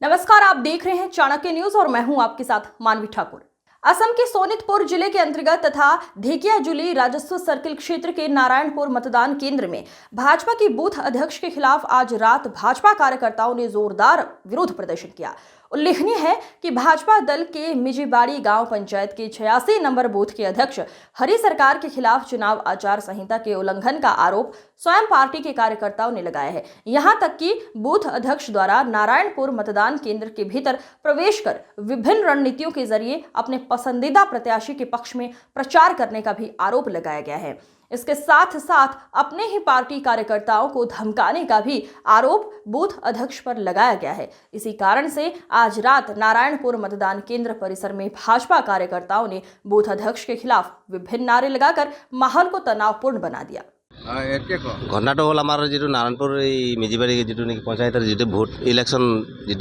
नमस्कार, आप देख रहे हैं चाणक्य न्यूज और मैं हूं आपके साथ मानवी ठाकुर। असम के सोनितपुर जिले के अंतर्गत तथा ढेकियाजुली राजस्व सर्किल क्षेत्र के नारायणपुर मतदान केंद्र में भाजपा की बूथ अध्यक्ष के खिलाफ आज रात भाजपा कार्यकर्ताओं ने जोरदार विरोध प्रदर्शन किया। उल्लेखनीय है कि भाजपा दल के मिजीबाड़ी गांव पंचायत के 86 नंबर बूथ के अध्यक्ष हरि सरकार के खिलाफ चुनाव आचार संहिता के उल्लंघन का आरोप स्वयं पार्टी के कार्यकर्ताओं ने लगाया है। यहां तक कि बूथ अध्यक्ष द्वारा नारायणपुर मतदान केंद्र के भीतर प्रवेश कर विभिन्न रणनीतियों के जरिए अपने पसंदीदा प्रत्याशी के पक्ष में प्रचार करने का भी आरोप लगाया गया है। इसके साथ साथ अपने ही पार्टी कार्यकर्ताओं को धमकाने का भी आरोप बूथ अध्यक्ष पर लगाया गया है। इसी कारण से आज रात नारायणपुर मतदान केंद्र परिसर में भाजपा कार्यकर्ताओं ने बूथ अध्यक्ष के खिलाफ विभिन्न नारे लगाकर माहौल को तनावपूर्ण बना दिया। घटना हल आमार जी नारायणपुर मिजिबाड़ी जी पंचायत जी भोट इलेक्शन जी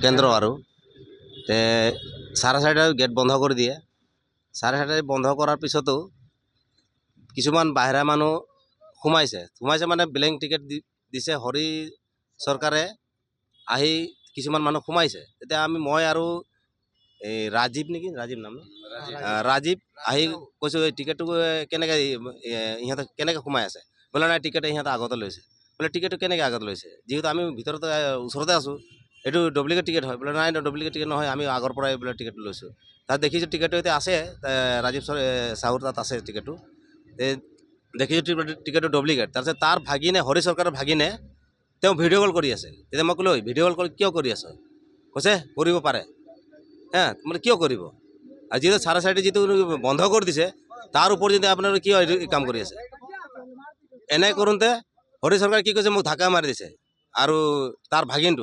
केन्द्र और साढ़े 4:30 गेट बंध कर दिए। 4:30 बंध करार पिछतो किछुमान बाहिरा मानुह सोमाइसे माने ब्लैंक टिकेट दिसे हरि सरकारे आही किछुमान मानुह सोमाइसे। तेतिया आमी मैं आरो राजीव नेকি राजीव नाम राजीव आही कैसे टिकेट केनेके इहते केनेके सोमाइ आछे बोले ना टिकेट इहते आगते लैसे बोले टिकेट केनेके आगते लैसे जेहेतु आमी भितरते ओसरते आसो एटु डुप्लिकेट टिकेट है बोले ना डुप्लिकेट टिकेट নহয় आमी आगर पराय बोले टिकेट लैसो तार देखिছো टिकेट एते आछे राजीव साहुर तात आछे टिकेट देखिए टिकेट डुप्लिकेट तार भागिने हरि सरकार भागिने भिडिओ कल कर आसे। मैं कलो भिडिओ कल क्यों कर कैसे पारे हाँ मैं क्यों कर जी 4:30 जी बंध कर दिसे तार ऊपर जी अपना क्यों काम कर एने करूँते हरि सरकार कि कैसे मोक धाक्का मारि दिसे और तार भागिन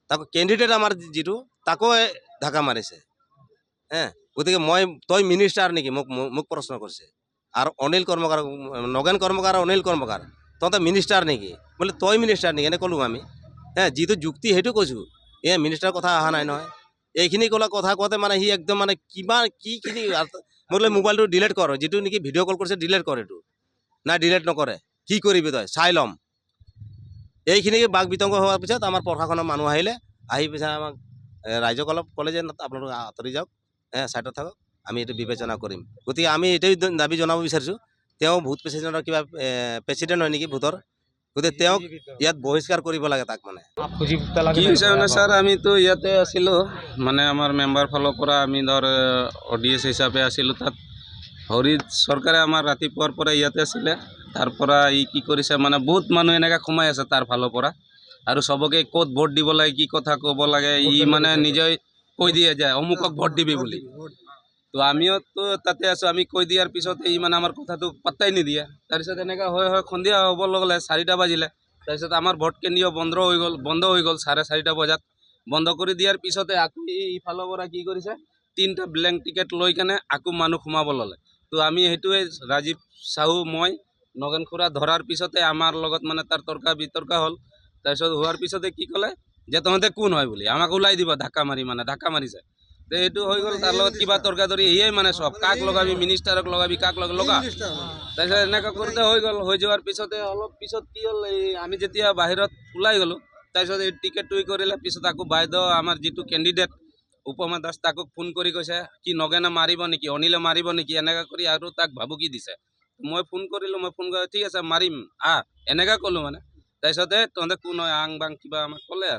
कैंडिडेट आमार जी धाक्का मारिसे हाँ गति के मैं तई मिनिस्टार नेকি मोक प्रश्न करছে और अनिल कर्मकार नगेन कर्मकार अनिल कर्मकार तहत मिनिस्टार नेকি बोले तई मिनिस्टार नेকি एने कलो आमी हाँ जी जुक्ति সেইটো कैसा ये मिनिस्टार कथा अहा ना नए ये कला कथा कहते माने हि एकदम माने कि बोले मोबाइल तो डिलीट कर जी नेকি भिडिओ कल कर डिलीट कर ना डिलीट नकरे कि करबि तई चाई लम ये बाक बितंग होवार पिছত आमार प्रशासনৰ মানুহ আহিলে আহি পিছে আমাক ৰাইজক অলপ ক'লে যে আপোনালোক আঁতৰি যাওক সাইডত থাকক আমি এটা বিবেচনা কৰিম। গতিকে আমি এটাই দাবী জনাব বিচাৰিছোঁ ভোট প্ৰেচিডেণ্টৰ কিবা প্ৰেচিডেণ্ট হয় নেকি ভোটৰ গতিকে তেওঁক ইয়াত বহিষ্কাৰ কৰিব লাগে তাক মানে কি হৈছে মানে স্যাৰ আমিতো ইয়াতে আছিলোঁ মানে আমাৰ মেম্বাৰ ফালৰ পৰা আমি ধৰ অডিএছ হিচাপে আছিলোঁ তাত হৰি চৰকাৰে আমাৰ ৰাতিপুৱাৰ পৰা ইয়াতে আছিলে তাৰ পৰা কি কৰিছে মানে বহুত মানুহ এনেকৈ সোমাই আছে তাৰ ফালৰ পৰা আৰু সবকে ক'ত ভোট দিব লাগে কি কথা ক'ব লাগে মানে নিজে কৈ দিয়ে যায় অমুকক ভোট দিবি বুলি তো আমিও তো তাতে আছো আমি কৈ দিয়াৰ পিছতে মানে আমাৰ কথাটো পাত্তাই নিদিয়ে তাৰপিছত এনেকৈ হয় সন্ধিয়া হ'ব লগলে 4টা বাজিলে তাৰপিছত আমাৰ ভোট কেন্দ্ৰ বন্ধ হৈ গ'ল 4:30 বজাত বন্ধ কৰি দিয়াৰ পিছতে আকৌ ইফালৰ পৰা কি কৰিছে 3টা ব্লেংক টিকেট লৈ কেনে আকৌ মানুহ সোমাব ল'লে তো আমি সেইটোৱে ৰাজীৱ সাহু মই নগেন খুৰা ধৰাৰ পিছতে আমাৰ লগত মানে তাৰ তৰ্কা বিতৰ্কা হ'ল তাৰপিছত হোৱাৰ পিছতে কি ক'লে যে তহঁতে কোন হয় বুলি আমাক ওলাই দিব ধাক্কা মাৰিছে তো এইটো হৈ গ'ল তাৰ লগত কিবা তৰ্কাতৰ্কি এয়াই মানে সব কাক লগাবি মিনিষ্টাৰক লগাবি কাক লগা তাৰপিছত এনেকৈ কৰোঁতে হৈ যোৱাৰ পিছতে অলপ পিছত কি হ'ল আমি যেতিয়া বাহিৰত ওলাই গ'লোঁ তাৰপিছত এই টিকেটটো কৰিলে পিছত আকৌ বাইদেউ আমাৰ যিটো কেণ্ডিডেট উপমা দাস তাক ফোন কৰি কৈছে কি নগেনে মাৰিব নেকি অনিলে মাৰিব নেকি এনেকৈ কৰি আৰু তাক ভাবুকি দিছে মই ফোন কৰিলোঁ কৰি ঠিক আছে মাৰিম এনেকৈ ক'লোঁ মানে তাৰপিছতে তহঁতে কোন হয় আং বাং কিবা আমাক ক'লে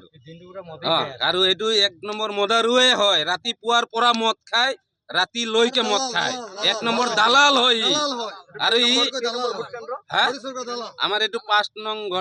আৰু এইটো 1 নম্বৰ মদাৰুৱে হয় ৰাতিপুৱাৰ পৰা মদ খায় ৰাতিলৈকে মদ খায় 1 নম্বৰ দালাল হয় আৰু আমাৰ এইটো 5 নং